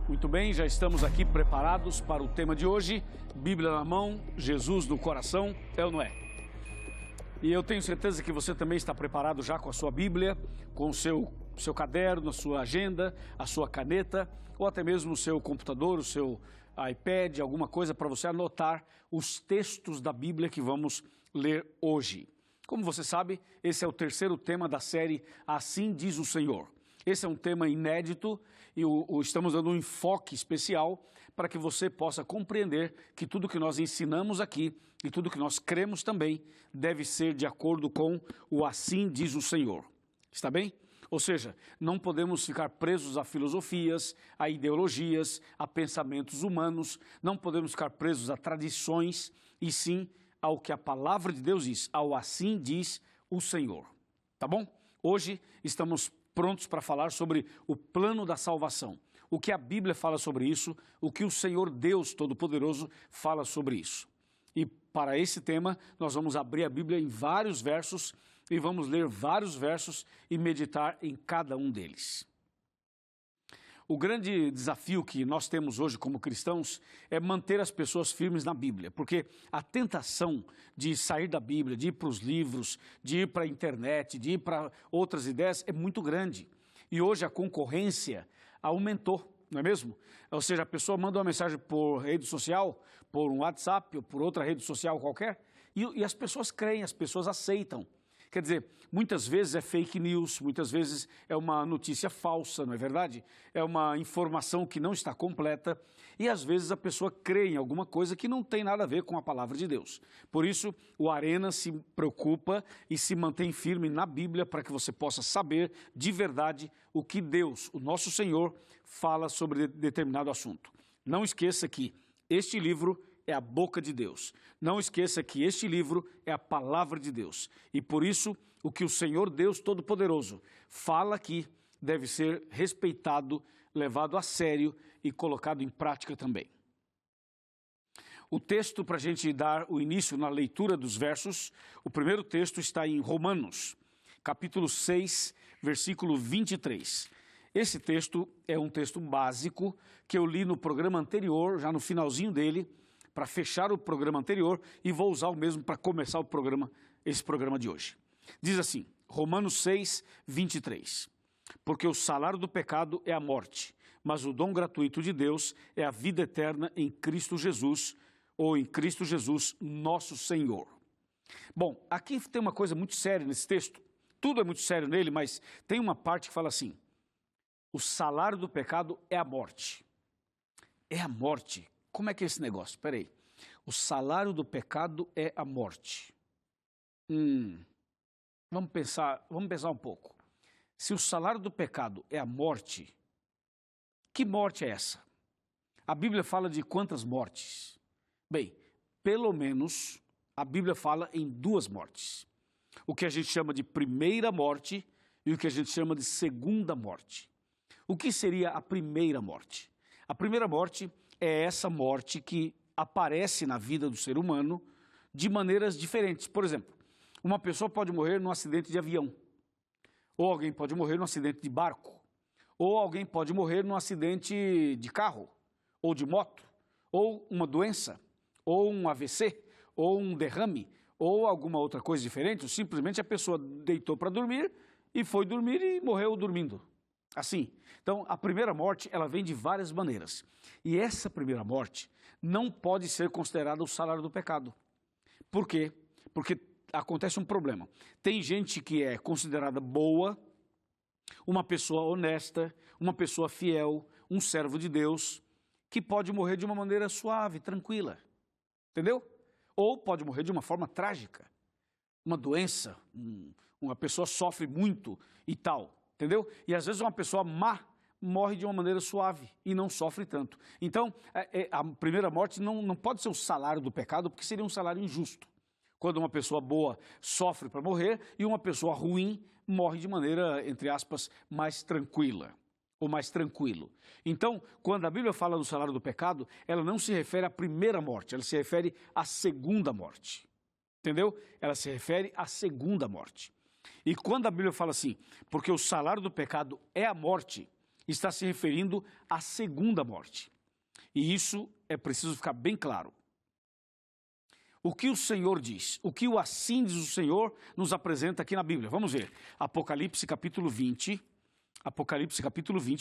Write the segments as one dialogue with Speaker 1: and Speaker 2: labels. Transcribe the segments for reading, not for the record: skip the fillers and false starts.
Speaker 1: Muito bem, já estamos aqui preparados para o tema de hoje. Bíblia na mão, Jesus no coração, é ou não é? E eu tenho certeza que você também está preparado já com a sua Bíblia, com o seu caderno, a sua agenda, a sua caneta, ou até mesmo o seu computador, o seu iPad, alguma coisa para você anotar os textos da Bíblia que vamos ler hoje. Como você sabe, esse é o terceiro tema da série Assim Diz o Senhor. Esse é um tema inédito e estamos dando um enfoque especial para que você possa compreender que tudo que nós ensinamos aqui e tudo que nós cremos também deve ser de acordo com o Assim Diz o Senhor. Está bem? Ou seja, não podemos ficar presos a filosofias, a ideologias, a pensamentos humanos, não podemos ficar presos a tradições e sim ao que a palavra de Deus diz, ao Assim Diz o Senhor. Tá bom? Hoje estamos prontos para falar sobre o plano da salvação. O que a Bíblia fala sobre isso, o que o Senhor Deus Todo-Poderoso fala sobre isso. E para esse tema, nós vamos abrir a Bíblia em vários versos e vamos ler vários versos e meditar em cada um deles. O grande desafio que nós temos hoje como cristãos é manter as pessoas firmes na Bíblia, porque a tentação de sair da Bíblia, de ir para os livros, de ir para a internet, de ir para outras ideias é muito grande. E hoje a concorrência aumentou, não é mesmo? Ou seja, a pessoa manda uma mensagem por rede social, por um WhatsApp ou por outra rede social qualquer, e as pessoas creem, as pessoas aceitam. Quer dizer, muitas vezes é fake news, muitas vezes é uma notícia falsa, não é verdade? É uma informação que não está completa e às vezes a pessoa crê em alguma coisa que não tem nada a ver com a palavra de Deus. Por isso, o Arena se preocupa e se mantém firme na Bíblia para que você possa saber de verdade o que Deus, o nosso Senhor, fala sobre determinado assunto. Não esqueça que este livro é a boca de Deus. Não esqueça que este livro é a palavra de Deus. E por isso, o que o Senhor Deus Todo-Poderoso fala aqui deve ser respeitado, levado a sério e colocado em prática também. O texto, para a gente dar o início na leitura dos versos, o primeiro texto está em Romanos, capítulo 6, versículo 23. Esse texto é um texto básico que eu li no programa anterior, já no finalzinho dele, para fechar o programa anterior e vou usar o mesmo para começar esse programa de hoje. Diz assim, Romanos 6, 23. Porque o salário do pecado é a morte, mas o dom gratuito de Deus é a vida eterna em Cristo Jesus, ou em Cristo Jesus, nosso Senhor. Bom, aqui tem uma coisa muito séria nesse texto, tudo é muito sério nele, mas tem uma parte que fala assim, o salário do pecado é a morte. É a morte. Como é que é esse negócio? Espera aí. O salário do pecado é a morte. Vamos pensar um pouco. Se o salário do pecado é a morte, que morte é essa? A Bíblia fala de quantas mortes? Bem, pelo menos a Bíblia fala em duas mortes. O que a gente chama de primeira morte e o que a gente chama de segunda morte. O que seria a primeira morte? A primeira morte é essa morte que aparece na vida do ser humano de maneiras diferentes. Por exemplo, uma pessoa pode morrer num acidente de avião, ou alguém pode morrer num acidente de barco, ou alguém pode morrer num acidente de carro, ou de moto, ou uma doença, ou um AVC, ou um derrame, ou alguma outra coisa diferente, ou simplesmente a pessoa deitou para dormir e foi dormir e morreu dormindo. Assim, então a primeira morte ela vem de várias maneiras e essa primeira morte não pode ser considerada o salário do pecado. Por quê? Porque acontece um problema. Tem gente que é considerada boa, uma pessoa honesta, uma pessoa fiel, um servo de Deus, que pode morrer de uma maneira suave, tranquila, entendeu? Ou pode morrer de uma forma trágica, uma doença, uma pessoa sofre muito e tal. Entendeu? E às vezes uma pessoa má morre de uma maneira suave e não sofre tanto. Então, a primeira morte não pode ser o salário do pecado, porque seria um salário injusto. Quando uma pessoa boa sofre para morrer e uma pessoa ruim morre de maneira, entre aspas, mais tranquila ou mais tranquilo. Então, quando a Bíblia fala do salário do pecado, ela não se refere à primeira morte, ela se refere à segunda morte. Entendeu? Ela se refere à segunda morte. E quando a Bíblia fala assim, porque o salário do pecado é a morte, está se referindo à segunda morte. E isso é preciso ficar bem claro. O que o Senhor diz, o que o assim diz o Senhor nos apresenta aqui na Bíblia. Vamos ver, Apocalipse capítulo 20,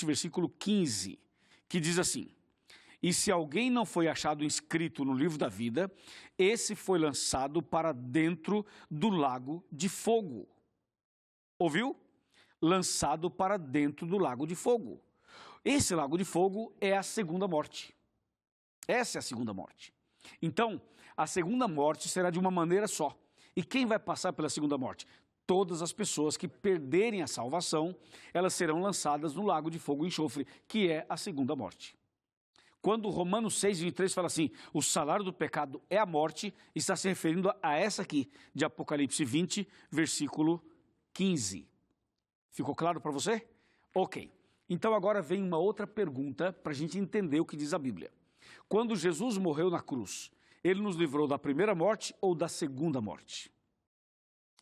Speaker 1: versículo 15, que diz assim: e se alguém não foi achado inscrito no livro da vida, esse foi lançado para dentro do lago de fogo. Ouviu? Lançado para dentro do lago de fogo. Esse lago de fogo é a segunda morte. Essa é a segunda morte. Então, a segunda morte será de uma maneira só. E quem vai passar pela segunda morte? Todas as pessoas que perderem a salvação, elas serão lançadas no lago de fogo e enxofre, que é a segunda morte. Quando Romanos 6:23 fala assim, o salário do pecado é a morte, está se referindo a essa aqui, de Apocalipse 20, versículo 15. Ficou claro para você? Ok. Então agora vem uma outra pergunta para a gente entender o que diz a Bíblia. Quando Jesus morreu na cruz, ele nos livrou da primeira morte ou da segunda morte?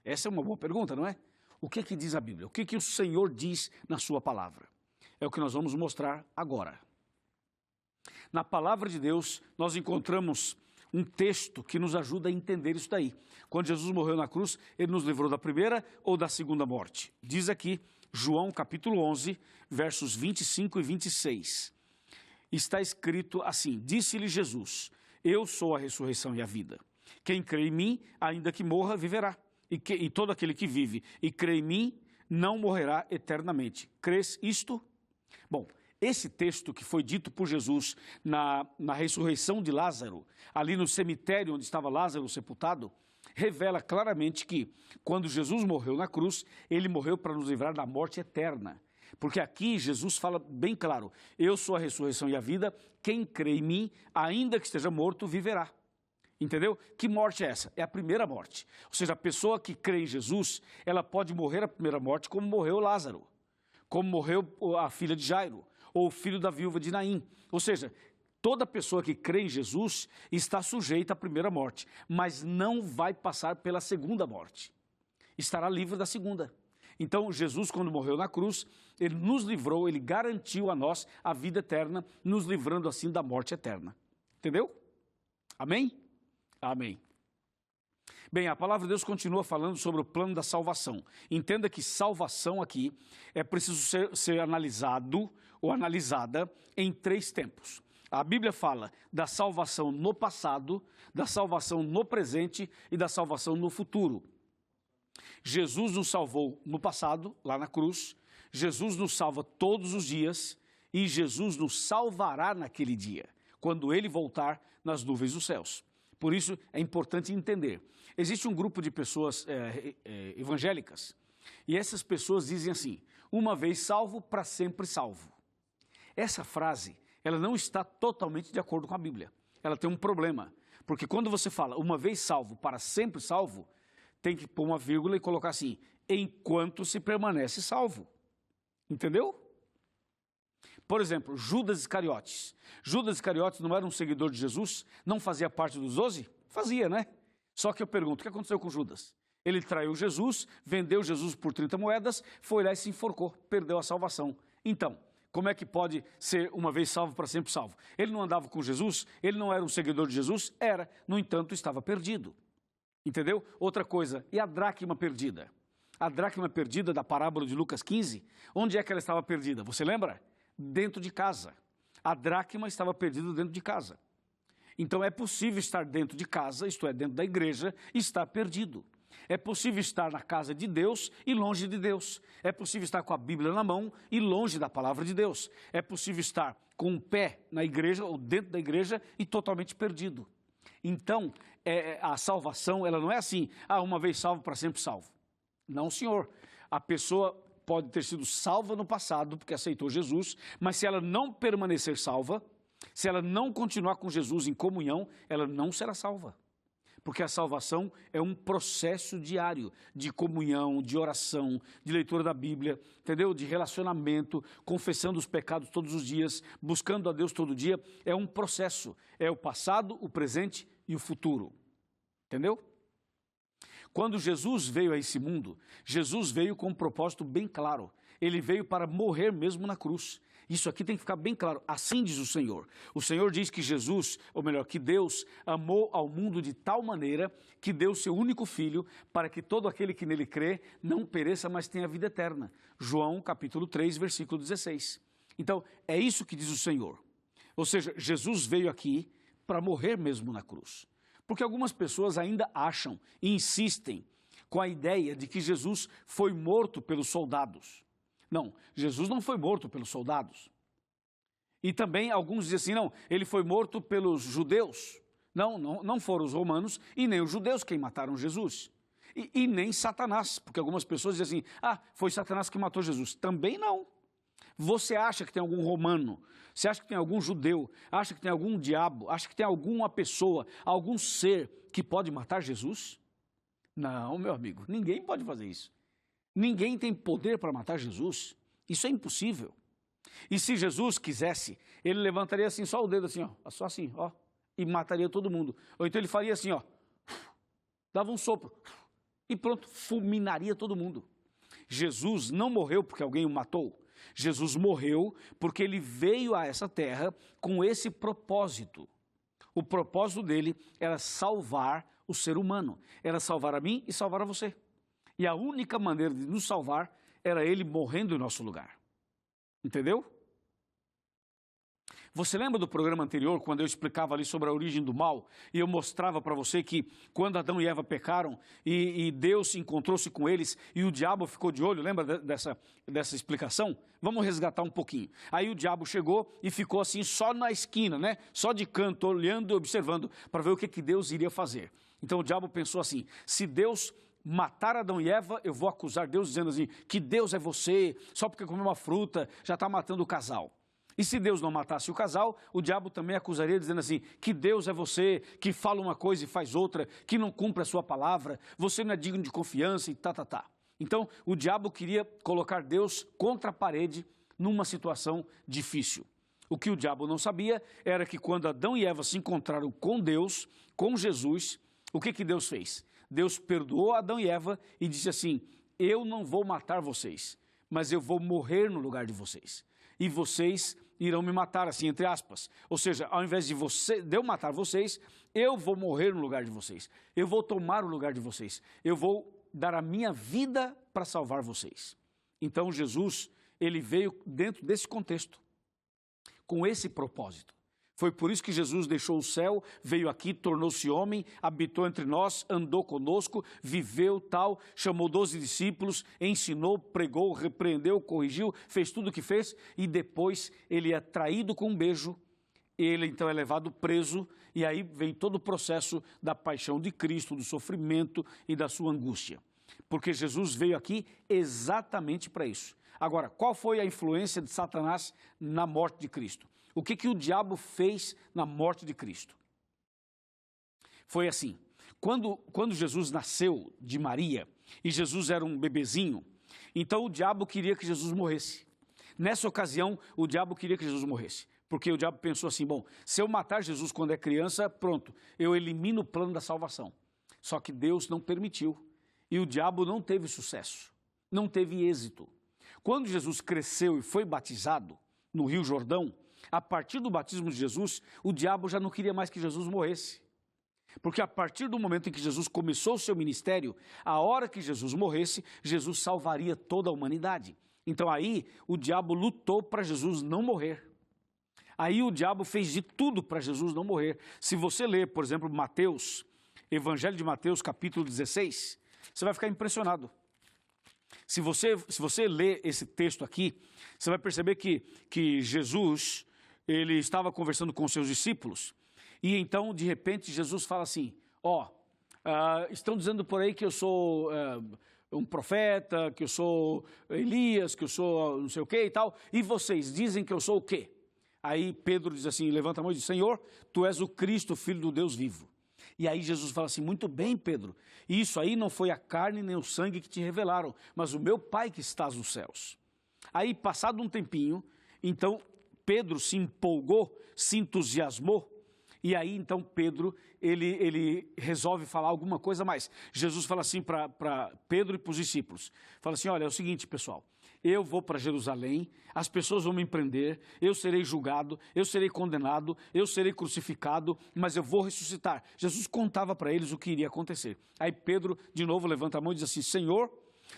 Speaker 1: Essa é uma boa pergunta, não é? O que diz a Bíblia? O que o Senhor diz na sua palavra? É o que nós vamos mostrar agora. Na palavra de Deus, nós encontramos um texto que nos ajuda a entender isso daí. Quando Jesus morreu na cruz, ele nos livrou da primeira ou da segunda morte? Diz aqui, João capítulo 11, versos 25 e 26. Está escrito assim, disse-lhe Jesus, eu sou a ressurreição e a vida. Quem crê em mim, ainda que morra, viverá. E todo aquele que vive e crê em mim, não morrerá eternamente. Crês isto? Bom, esse texto que foi dito por Jesus na ressurreição de Lázaro, ali no cemitério onde estava Lázaro sepultado, revela claramente que, quando Jesus morreu na cruz, ele morreu para nos livrar da morte eterna. Porque aqui Jesus fala bem claro, eu sou a ressurreição e a vida, quem crê em mim, ainda que esteja morto, viverá. Entendeu? Que morte é essa? É a primeira morte. Ou seja, a pessoa que crê em Jesus, ela pode morrer a primeira morte como morreu Lázaro, como morreu a filha de Jairo, ou o filho da viúva de Naim. Ou seja, toda pessoa que crê em Jesus está sujeita à primeira morte, mas não vai passar pela segunda morte. Estará livre da segunda. Então, Jesus, quando morreu na cruz, ele nos livrou, ele garantiu a nós a vida eterna, nos livrando assim da morte eterna. Entendeu? Amém? Amém. Bem, a palavra de Deus continua falando sobre o plano da salvação. Entenda que salvação aqui é preciso ser analisado ou analisada em 3 tempos. A Bíblia fala da salvação no passado, da salvação no presente e da salvação no futuro. Jesus nos salvou no passado, lá na cruz, Jesus nos salva todos os dias e Jesus nos salvará naquele dia, quando ele voltar nas nuvens dos céus. Por isso é importante entender. Existe um grupo de pessoas evangélicas e essas pessoas dizem assim, uma vez salvo, para sempre salvo. Essa frase, ela não está totalmente de acordo com a Bíblia. Ela tem um problema, porque quando você fala uma vez salvo, para sempre salvo, tem que pôr uma vírgula e colocar assim, enquanto se permanece salvo. Entendeu? Por exemplo, Judas Iscariotes. Judas Iscariotes não era um seguidor de Jesus? Não fazia parte dos 12? Fazia, né? Só que eu pergunto, o que aconteceu com Judas? Ele traiu Jesus, vendeu Jesus por 30 moedas, foi lá e se enforcou, perdeu a salvação. Então, como é que pode ser uma vez salvo, para sempre salvo? Ele não andava com Jesus? Ele não era um seguidor de Jesus? Era, no entanto, estava perdido. Entendeu? Outra coisa, e a dracma perdida? A dracma perdida da parábola de Lucas 15, onde é que ela estava perdida? Você lembra? Dentro de casa. A dracma estava perdida dentro de casa. Então é possível estar dentro de casa, isto é, dentro da igreja, e estar perdido. É possível estar na casa de Deus e longe de Deus. É possível estar com a Bíblia na mão e longe da palavra de Deus. É possível estar com um pé na igreja ou dentro da igreja e totalmente perdido. Então, a salvação, ela não é assim, uma vez salvo, para sempre salvo. Não, senhor. A pessoa pode ter sido salva no passado, porque aceitou Jesus, mas se ela não permanecer salva, se ela não continuar com Jesus em comunhão, ela não será salva. Porque a salvação é um processo diário de comunhão, de oração, de leitura da Bíblia, entendeu? De relacionamento, confessando os pecados todos os dias, buscando a Deus todo dia. É um processo, é o passado, o presente e o futuro. Entendeu? Quando Jesus veio a esse mundo, Jesus veio com um propósito bem claro. Ele veio para morrer mesmo na cruz. Isso aqui tem que ficar bem claro. Assim diz o Senhor. O Senhor diz que Jesus, ou melhor, que Deus amou ao mundo de tal maneira que deu seu único filho para que todo aquele que nele crê não pereça, mas tenha vida eterna. João capítulo 3, versículo 16. Então, é isso que diz o Senhor. Ou seja, Jesus veio aqui para morrer mesmo na cruz. Porque algumas pessoas ainda acham e insistem com a ideia de que Jesus foi morto pelos soldados. Não, Jesus não foi morto pelos soldados. E também alguns dizem assim, não, ele foi morto pelos judeus. Não foram os romanos e nem os judeus quem mataram Jesus. E nem Satanás, porque algumas pessoas dizem assim, foi Satanás que matou Jesus. Também não. Você acha que tem algum romano, você acha que tem algum judeu, acha que tem algum diabo, acha que tem alguma pessoa, algum ser que pode matar Jesus? Não, meu amigo, ninguém pode fazer isso. Ninguém tem poder para matar Jesus. Isso é impossível. E se Jesus quisesse, ele levantaria assim, só o dedo assim, ó, só assim, ó, e mataria todo mundo. Ou então ele faria assim, ó, dava um sopro e pronto, fulminaria todo mundo. Jesus não morreu porque alguém o matou. Jesus morreu porque ele veio a essa terra com esse propósito. O propósito dele era salvar o ser humano, era salvar a mim e salvar a você. E a única maneira de nos salvar era ele morrendo em nosso lugar. Entendeu? Você lembra do programa anterior, quando eu explicava ali sobre a origem do mal, e eu mostrava para você que quando Adão e Eva pecaram, e Deus encontrou-se com eles, e o diabo ficou de olho, lembra dessa explicação? Vamos resgatar um pouquinho. Aí o diabo chegou e ficou assim só na esquina, né? Só de canto, olhando e observando, para ver o que Deus iria fazer. Então o diabo pensou assim, se Deus matar Adão e Eva, eu vou acusar Deus dizendo assim, que Deus é você, só porque comeu uma fruta, já está matando o casal. E se Deus não matasse o casal, o diabo também acusaria dizendo assim, que Deus é você, que fala uma coisa e faz outra, que não cumpre a sua palavra, você não é digno de confiança e tá. Então, o diabo queria colocar Deus contra a parede numa situação difícil. O que o diabo não sabia era que quando Adão e Eva se encontraram com Deus, com Jesus, o que Deus fez? Deus perdoou Adão e Eva e disse assim, eu não vou matar vocês, mas eu vou morrer no lugar de vocês. E vocês irão me matar, assim, entre aspas. Ou seja, ao invés de eu matar vocês, eu vou morrer no lugar de vocês. Eu vou tomar o lugar de vocês. Eu vou dar a minha vida para salvar vocês. Então Jesus, ele veio dentro desse contexto, com esse propósito. Foi por isso que Jesus deixou o céu, veio aqui, tornou-se homem, habitou entre nós, andou conosco, viveu tal, chamou 12 discípulos, ensinou, pregou, repreendeu, corrigiu, fez tudo o que fez e depois ele é traído com um beijo, ele então é levado preso e aí vem todo o processo da paixão de Cristo, do sofrimento e da sua angústia. Porque Jesus veio aqui exatamente para isso. Agora, qual foi a influência de Satanás na morte de Cristo? O que o diabo fez na morte de Cristo? Foi assim, quando Jesus nasceu de Maria, e Jesus era um bebezinho, então o diabo queria que Jesus morresse. Nessa ocasião, o diabo queria que Jesus morresse, porque o diabo pensou assim, bom, se eu matar Jesus quando é criança, pronto, eu elimino o plano da salvação. Só que Deus não permitiu, e o diabo não teve sucesso, não teve êxito. Quando Jesus cresceu e foi batizado no Rio Jordão, a partir do batismo de Jesus, o diabo já não queria mais que Jesus morresse. Porque a partir do momento em que Jesus começou o seu ministério, a hora que Jesus morresse, Jesus salvaria toda a humanidade. Então aí o diabo lutou para Jesus não morrer. Aí o diabo fez de tudo para Jesus não morrer. Se você ler, por exemplo, Mateus, Evangelho de Mateus, capítulo 16, você vai ficar impressionado. Se você ler esse texto aqui, você vai perceber que Jesus, ele estava conversando com seus discípulos, e então, de repente, Jesus fala assim, estão dizendo por aí que eu sou um profeta, que eu sou Elias, que eu sou não sei o que e tal, e vocês dizem que eu sou o quê? Aí Pedro diz assim, levanta a mão e diz, Senhor, tu és o Cristo, filho do Deus vivo. E aí Jesus fala assim, muito bem, Pedro, isso aí não foi a carne nem o sangue que te revelaram, mas o meu Pai que estás nos céus. Aí, passado um tempinho, então Pedro se empolgou, se entusiasmou, E aí, então, Pedro, ele resolve falar alguma coisa a mais. Jesus fala assim para Pedro e para os discípulos. Fala assim, olha, é o seguinte, pessoal. Eu vou para Jerusalém, as pessoas vão me prender, eu serei julgado, eu serei condenado, eu serei crucificado, mas eu vou ressuscitar. Jesus contava para eles o que iria acontecer. Aí Pedro, de novo, levanta a mão e diz assim, Senhor,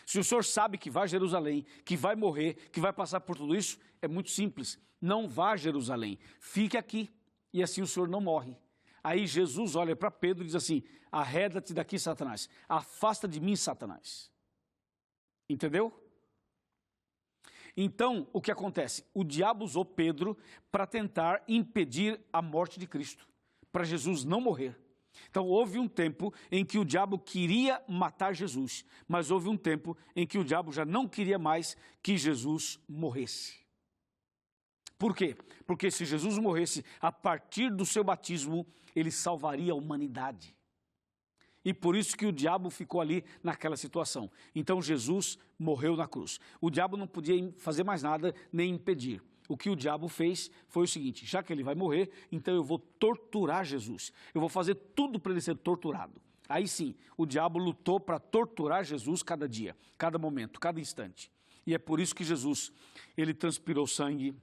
Speaker 1: se o Senhor sabe que vai a Jerusalém, que vai morrer, que vai passar por tudo isso, é muito simples. Não vá a Jerusalém, fique aqui. E assim o Senhor não morre. Aí Jesus olha para Pedro e diz assim, arreda-te daqui, Satanás. Afasta de mim, Satanás. Entendeu? Então, o que acontece? O diabo usou Pedro para tentar impedir a morte de Cristo, para Jesus não morrer. Então, houve um tempo em que o diabo queria matar Jesus, mas houve um tempo em que o diabo já não queria mais que Jesus morresse. Por quê? Porque se Jesus morresse, a partir do seu batismo, ele salvaria a humanidade. E por isso que o diabo ficou ali naquela situação. Então Jesus morreu na cruz. O diabo não podia fazer mais nada, nem impedir. O que o diabo fez foi o seguinte, já que ele vai morrer, então eu vou torturar Jesus. Eu vou fazer tudo para ele ser torturado. Aí sim, o diabo lutou para torturar Jesus cada dia, cada momento, cada instante. E é por isso que Jesus, ele transpirou sangue,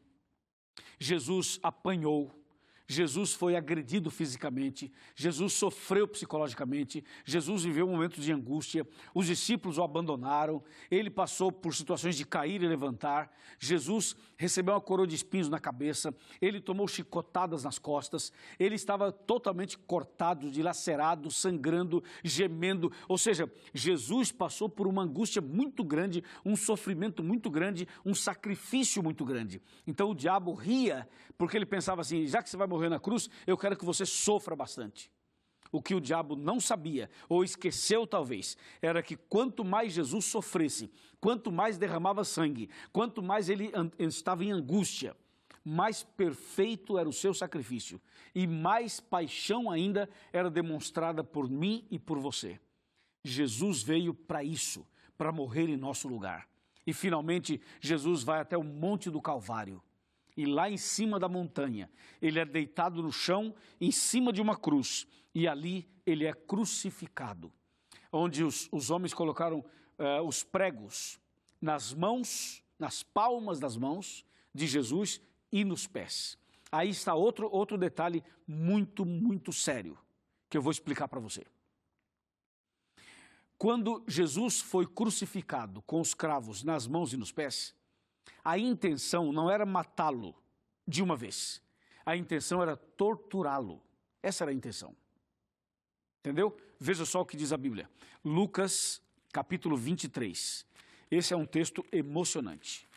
Speaker 1: Jesus apanhou, Jesus foi agredido fisicamente, Jesus sofreu psicologicamente, Jesus viveu momentos de angústia, os discípulos o abandonaram, ele passou por situações de cair e levantar, Jesus recebeu uma coroa de espinhos na cabeça, ele tomou chicotadas nas costas, ele estava totalmente cortado, dilacerado, sangrando, gemendo, ou seja, Jesus passou por uma angústia muito grande, um sofrimento muito grande, um sacrifício muito grande. Então o diabo ria, porque ele pensava assim, já que você vai morrer na cruz, eu quero que você sofra bastante. O que o diabo não sabia, ou esqueceu talvez, era que quanto mais Jesus sofresse, quanto mais derramava sangue, quanto mais ele estava em angústia, mais perfeito era o seu sacrifício e mais paixão ainda era demonstrada por mim e por você. Jesus veio para isso, para morrer em nosso lugar. E finalmente Jesus vai até o Monte do Calvário. E lá em cima da montanha, ele é deitado no chão, em cima de uma cruz, e ali ele é crucificado, onde os homens colocaram os pregos nas mãos, nas palmas das mãos de Jesus e nos pés. Aí está outro detalhe muito, muito sério, que eu vou explicar para você. Quando Jesus foi crucificado com os cravos nas mãos e nos pés, a intenção não era matá-lo de uma vez. A intenção era torturá-lo. Essa era a intenção. Entendeu? Veja só o que diz a Bíblia. Lucas, capítulo 23. Esse é um texto emocionante.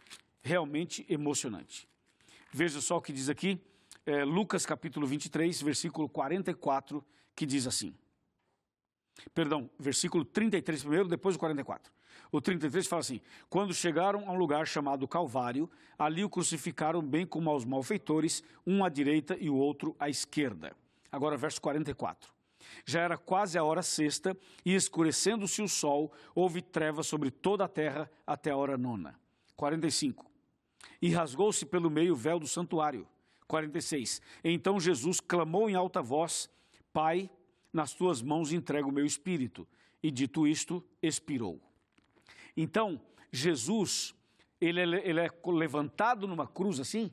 Speaker 1: Realmente emocionante. Veja só o que diz aqui. Lucas, capítulo 23, versículo 44, que diz assim. Perdão, versículo 33 primeiro, depois o 44. O 33 fala assim, quando chegaram a um lugar chamado Calvário, ali o crucificaram bem como aos malfeitores, um à direita e o outro à esquerda. Agora verso 44. Já era quase a hora sexta, e escurecendo-se o sol, houve trevas sobre toda a terra até a hora nona. 45. E rasgou-se pelo meio o véu do santuário. 46. Então Jesus clamou em alta voz, Pai, nas tuas mãos entrego o meu espírito. E dito isto, expirou. Então, Jesus, ele é levantado numa cruz assim,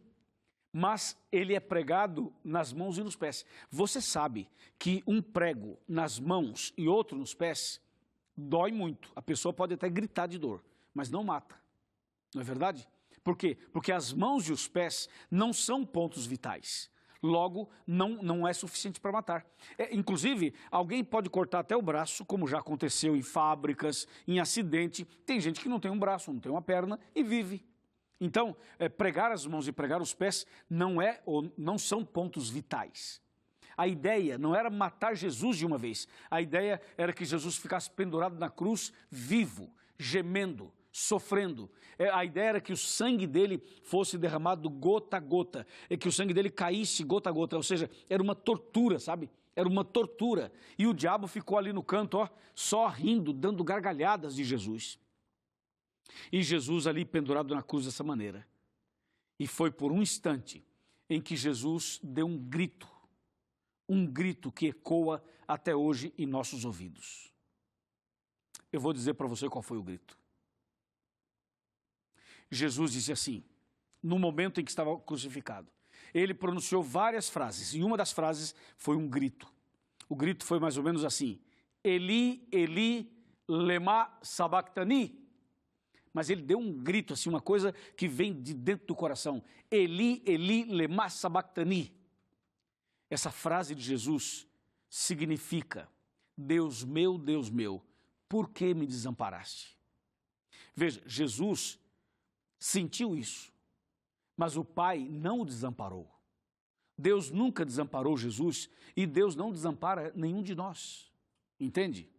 Speaker 1: mas ele é pregado nas mãos e nos pés. Você sabe que um prego nas mãos e outro nos pés dói muito. A pessoa pode até gritar de dor, mas não mata. Não é verdade? Por quê? Porque as mãos e os pés não são pontos vitais. Logo, não é suficiente para matar. Inclusive, alguém pode cortar até o braço, como já aconteceu em fábricas, em acidente. Tem gente que não tem um braço, não tem uma perna e vive. Então, pregar as mãos e pregar os pés não são pontos vitais. A ideia não era matar Jesus de uma vez. A ideia era que Jesus ficasse pendurado na cruz, vivo, gemendo, sofrendo. A ideia era que o sangue dele fosse derramado gota a gota, que o sangue dele caísse gota a gota, ou seja, era uma tortura, sabe? Era uma tortura. E o diabo ficou ali no canto, só rindo, dando gargalhadas de Jesus. E Jesus ali pendurado na cruz dessa maneira. E foi por um instante em que Jesus deu um grito, um grito que ecoa até hoje em nossos ouvidos. Eu vou dizer para você qual foi o grito. Jesus disse assim, no momento em que estava crucificado. Ele pronunciou várias frases, e uma das frases foi um grito. O grito foi mais ou menos assim, Eli, Eli, lema sabachthani. Mas ele deu um grito, assim, uma coisa que vem de dentro do coração. Eli, Eli, lema sabachthani. Essa frase de Jesus significa, Deus meu, por que me desamparaste? Veja, Jesus sentiu isso, mas o Pai não o desamparou. Deus nunca desamparou Jesus e Deus não desampara nenhum de nós, entende?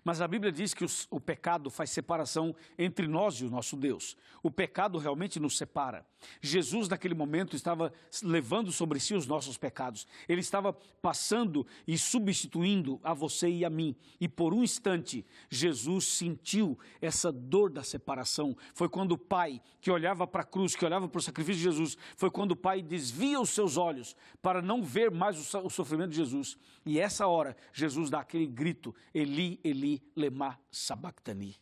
Speaker 1: Mas a Bíblia diz que o pecado faz separação entre nós e o nosso Deus. O pecado realmente nos separa. Jesus, naquele momento, estava levando sobre si os nossos pecados. Ele estava passando e substituindo a você e a mim. E por um instante, Jesus sentiu essa dor da separação. Foi quando o Pai, que olhava para a cruz, que olhava para o sacrifício de Jesus, foi quando o Pai desvia os seus olhos para não ver mais o sofrimento de Jesus. E essa hora, Jesus dá aquele grito, Eli, Eli, lema sabachthani.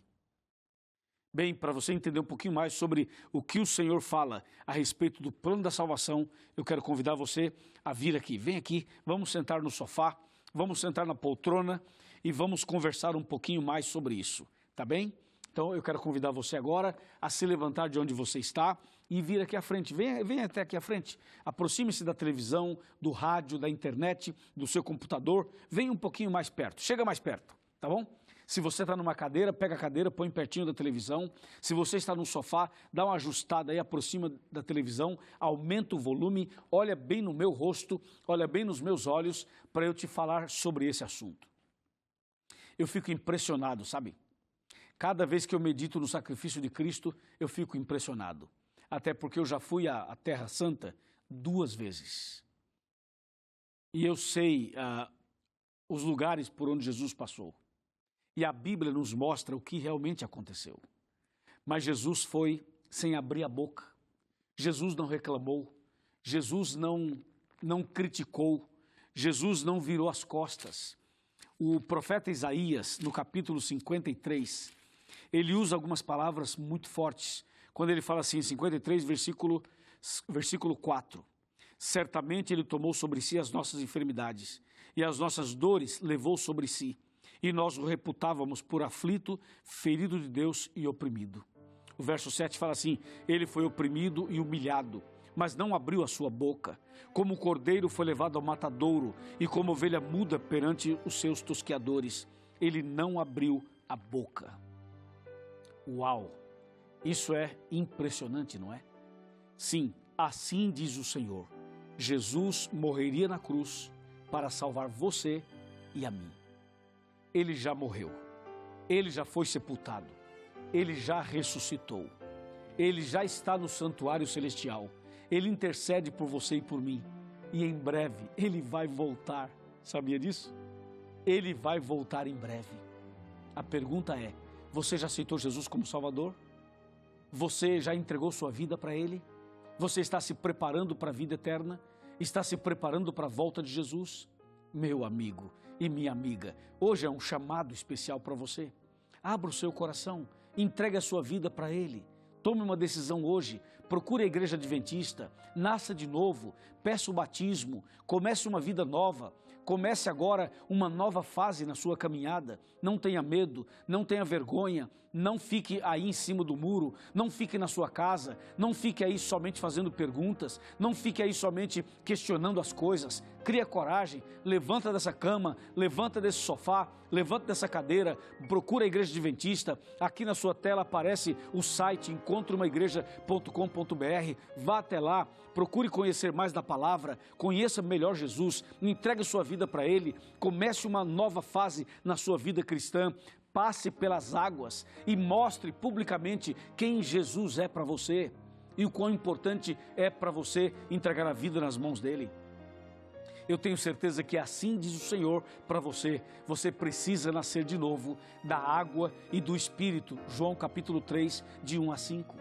Speaker 1: Bem, para você entender um pouquinho mais sobre o que o Senhor fala a respeito do plano da salvação, eu quero convidar você a vir aqui. Vem aqui, vamos sentar no sofá, vamos sentar na poltrona e vamos conversar um pouquinho mais sobre isso, tá bem? Então eu quero convidar você agora a se levantar de onde você está e vir aqui à frente. Venha até aqui à frente. Aproxime-se da televisão, do rádio, da internet, do seu computador. Venha um pouquinho mais perto. Chega mais perto, tá bom? Se você está numa cadeira, pega a cadeira, põe pertinho da televisão. Se você está no sofá, dá uma ajustada aí, aproxima da televisão, aumenta o volume, olha bem no meu rosto, olha bem nos meus olhos, para eu te falar sobre esse assunto. Eu fico impressionado, sabe? Cada vez que eu medito no sacrifício de Cristo, eu fico impressionado. Até porque eu já fui à Terra Santa 2 vezes. E eu sei os lugares por onde Jesus passou. E a Bíblia nos mostra o que realmente aconteceu. Mas Jesus foi sem abrir a boca. Jesus não reclamou. Jesus não criticou. Jesus não virou as costas. O profeta Isaías, no capítulo 53, ele usa algumas palavras muito fortes. Quando ele fala assim, 53, versículo 4. Certamente ele tomou sobre si as nossas enfermidades e as nossas dores levou sobre si. E nós o reputávamos por aflito, ferido de Deus e oprimido. O verso 7 fala assim, ele foi oprimido e humilhado, mas não abriu a sua boca. Como o cordeiro foi levado ao matadouro e como ovelha muda perante os seus tosqueadores, ele não abriu a boca. Uau! Isso é impressionante, não é? Sim, assim diz o Senhor. Jesus morreria na cruz para salvar você e a mim. Ele já morreu, ele já foi sepultado, ele já ressuscitou, ele já está no santuário celestial, ele intercede por você e por mim, e em breve ele vai voltar, sabia disso? Ele vai voltar em breve. A pergunta é, você já aceitou Jesus como Salvador? Você já entregou sua vida para Ele? Você está se preparando para a vida eterna? Está se preparando para a volta de Jesus? Meu amigo e minha amiga, hoje é um chamado especial para você. Abra o seu coração, entregue a sua vida para Ele. Tome uma decisão hoje, procure a igreja adventista, nasça de novo, peça o batismo, comece uma vida nova, comece agora uma nova fase na sua caminhada. Não tenha medo, não tenha vergonha, não fique aí em cima do muro, não fique na sua casa, não fique aí somente fazendo perguntas, não fique aí somente questionando as coisas. Cria coragem, levanta dessa cama, levanta desse sofá, levanta dessa cadeira, procura a igreja adventista. Aqui na sua tela aparece o site encontreumaigreja.com.br, vá até lá, procure conhecer mais da palavra, conheça melhor Jesus, entregue sua vida para Ele, comece uma nova fase na sua vida cristã, passe pelas águas e mostre publicamente quem Jesus é para você e o quão importante é para você entregar a vida nas mãos dEle. Eu tenho certeza que assim diz o Senhor para você, você precisa nascer de novo da água e do Espírito, João capítulo 3, de 1 a 5.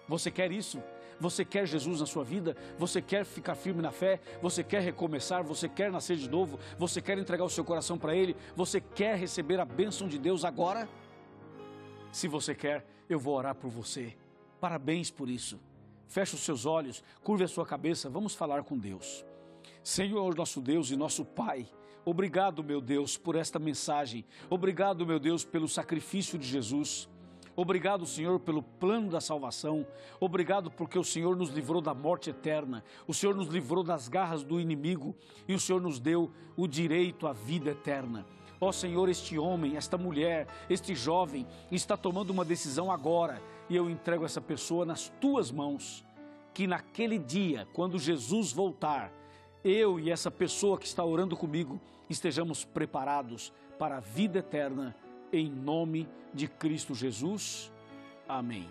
Speaker 1: Você quer isso? Você quer Jesus na sua vida? Você quer ficar firme na fé? Você quer recomeçar? Você quer nascer de novo? Você quer entregar o seu coração para Ele? Você quer receber a bênção de Deus agora? Se você quer, eu vou orar por você. Parabéns por isso. Feche os seus olhos, curve a sua cabeça, vamos falar com Deus. Senhor, nosso Deus e nosso Pai, obrigado, meu Deus, por esta mensagem. Obrigado, meu Deus, pelo sacrifício de Jesus. Obrigado, Senhor, pelo plano da salvação. Obrigado porque o Senhor nos livrou da morte eterna. O Senhor nos livrou das garras do inimigo e o Senhor nos deu o direito à vida eterna. Ó Senhor, este homem, esta mulher, este jovem está tomando uma decisão agora e eu entrego essa pessoa nas tuas mãos. Que naquele dia, quando Jesus voltar, eu e essa pessoa que está orando comigo estejamos preparados para a vida eterna. Em nome de Cristo Jesus. Amém.